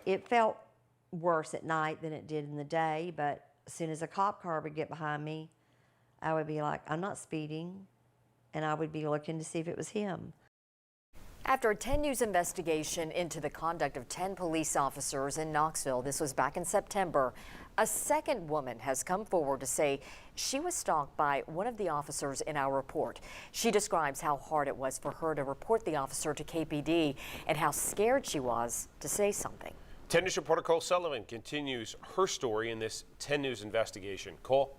It felt worse at night than it did in the day, but as soon as a cop car would get behind me, I would be like, I'm not speeding, and I would be looking to see if it was him. After a 10 News investigation into the conduct of 10 police officers in Knoxville, this was back in September, a second woman has come forward to say she was stalked by one of the officers in our report. She describes how hard it was for her to report the officer to KPD and how scared she was to say something. 10 News reporter Cole Sullivan continues her story in this 10 News investigation. Cole?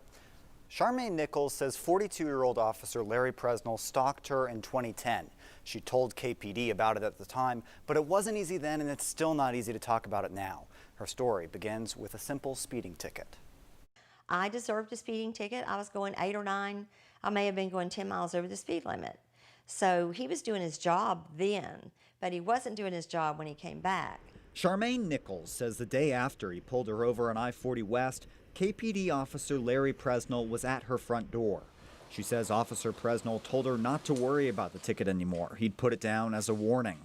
Charmaine Nichols says 42-year-old officer Larry Presnell stalked her in 2010. She told KPD about it at the time, but it wasn't easy then, and it's still not easy to talk about it now. Her story begins with a simple speeding ticket. I deserved a speeding ticket. I was going 8 or 9. I may have been going 10 miles over the speed limit. So he was doing his job then, but he wasn't doing his job when he came back. Charmaine Nichols says the day after he pulled her over on I-40 West, KPD officer Larry Presnell was at her front door. She says Officer Presnell told her not to worry about the ticket anymore. He'd put it down as a warning.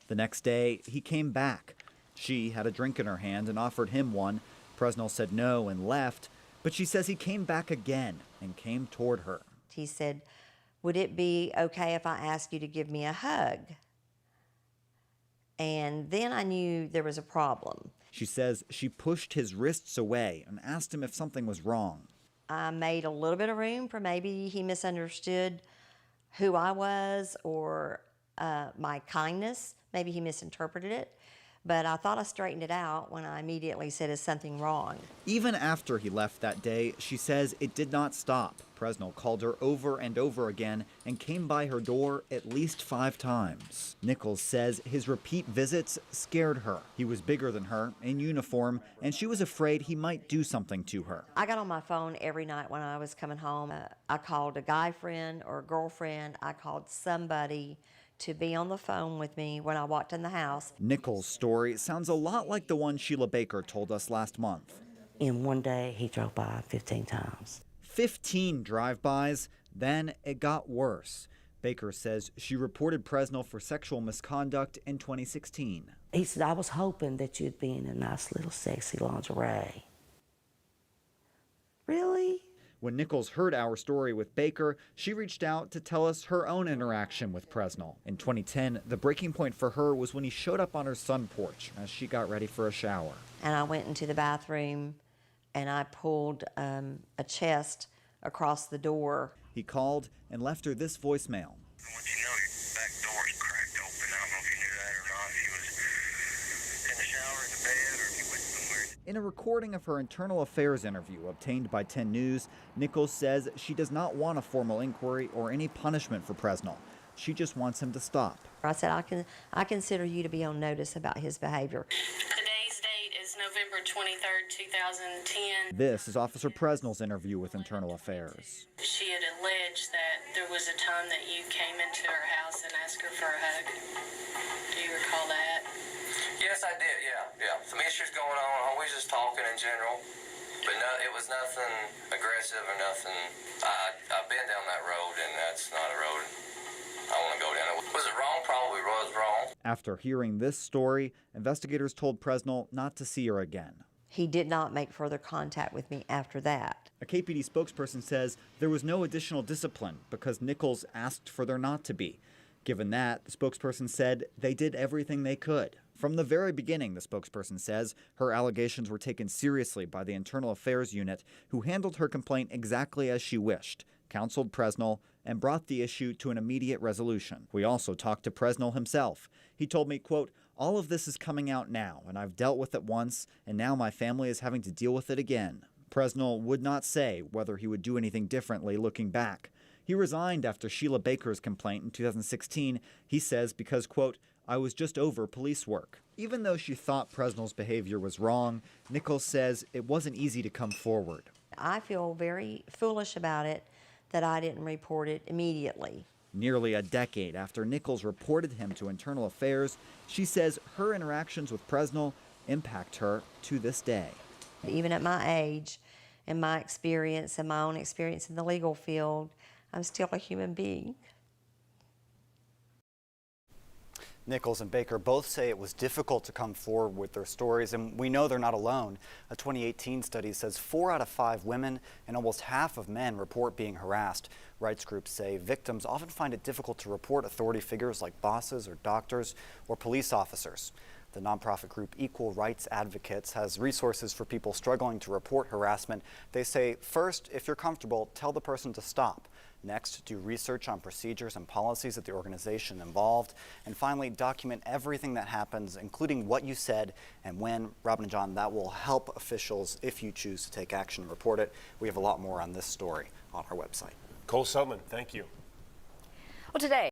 The next day, he came back. She had a drink in her hand and offered him one. Presnell said no and left, but she says he came back again and came toward her. He said, would it be okay if I asked you to give me a hug? And then I knew there was a problem. She says she pushed his wrists away and asked him if something was wrong. I made a little bit of room for maybe he misunderstood who I was or my kindness. Maybe he misinterpreted it. But I thought I straightened it out when I immediately said, is something wrong? Even after he left that day, she says it did not stop. Presnell called her over and over again and came by her door at least 5 times. Nichols says his repeat visits scared her. He was bigger than her, in uniform, and she was afraid he might do something to her. I got on my phone every night when I was coming home. I called a guy friend or a girlfriend. I called somebody to be on the phone with me when I walked in the house. Nichols' story sounds a lot like the one Sheila Baker told us last month. In one day, he drove by 15 times. 15 drive-bys, then it got worse. Baker says she reported Presnell for sexual misconduct in 2016. He said, I was hoping that you'd be in a nice little sexy lingerie. Really? When Nichols heard our story with Baker, she reached out to tell us her own interaction with Presnell. In 2010, the breaking point for her was when he showed up on her sun porch as she got ready for a shower. And I went into the bathroom and I pulled a chest across the door. He called and left her this voicemail. I want you to know your back door's cracked open. I don't know if you knew that or not. If you was in the shower, in the bed, or if you went somewhere. In a recording of her internal affairs interview obtained by 10 News, Nichols says she does not want a formal inquiry or any punishment for Presnell. She just wants him to stop. I said, I consider you to be on notice about his behavior. Today's date is November 23rd, 2010. This is Officer Presnell's interview with Internal Affairs. She had alleged that there was a time that you came into her house and asked her for a hug. Do you recall that? Yes, I did, yeah. Some issues going on, always just talking in general. But no, it was nothing aggressive or nothing. I've been down that road, and that's not a road I want to go down. Was it wrong? Probably was wrong. After hearing this story, investigators told Presnell not to see her again. He did not make further contact with me after that. A KPD spokesperson says there was no additional discipline because Nichols asked for there not to be. Given that, the spokesperson said they did everything they could. From the very beginning, the spokesperson says, her allegations were taken seriously by the Internal Affairs Unit, who handled her complaint exactly as she wished, counseled Presnell, and brought the issue to an immediate resolution. We also talked to Presnell himself. He told me, quote, all of this is coming out now, and I've dealt with it once, and now my family is having to deal with it again. Presnell would not say whether he would do anything differently looking back. He resigned after Sheila Baker's complaint in 2016, he says, because, quote, I was just over police work. Even though she thought Presnell's behavior was wrong, Nichols says it wasn't easy to come forward. I feel very foolish about it that I didn't report it immediately. Nearly a decade after Nichols reported him to Internal Affairs, she says her interactions with Presnell impact her to this day. Even at my age and my experience and my own experience in the legal field, I'm still a human being. Nichols and Baker both say it was difficult to come forward with their stories, and we know they're not alone. A 2018 study says 4 out of 5 women and almost half of men report being harassed. Rights groups say victims often find it difficult to report authority figures like bosses or doctors or police officers. The nonprofit group Equal Rights Advocates has resources for people struggling to report harassment. They say, first, if you're comfortable, tell the person to stop. Next, do research on procedures and policies at the organization involved. And finally, document everything that happens, including what you said and when. Robin and John, that will help officials if you choose to take action and report it. We have a lot more on this story on our website. Cole Selman, thank you. Well, today.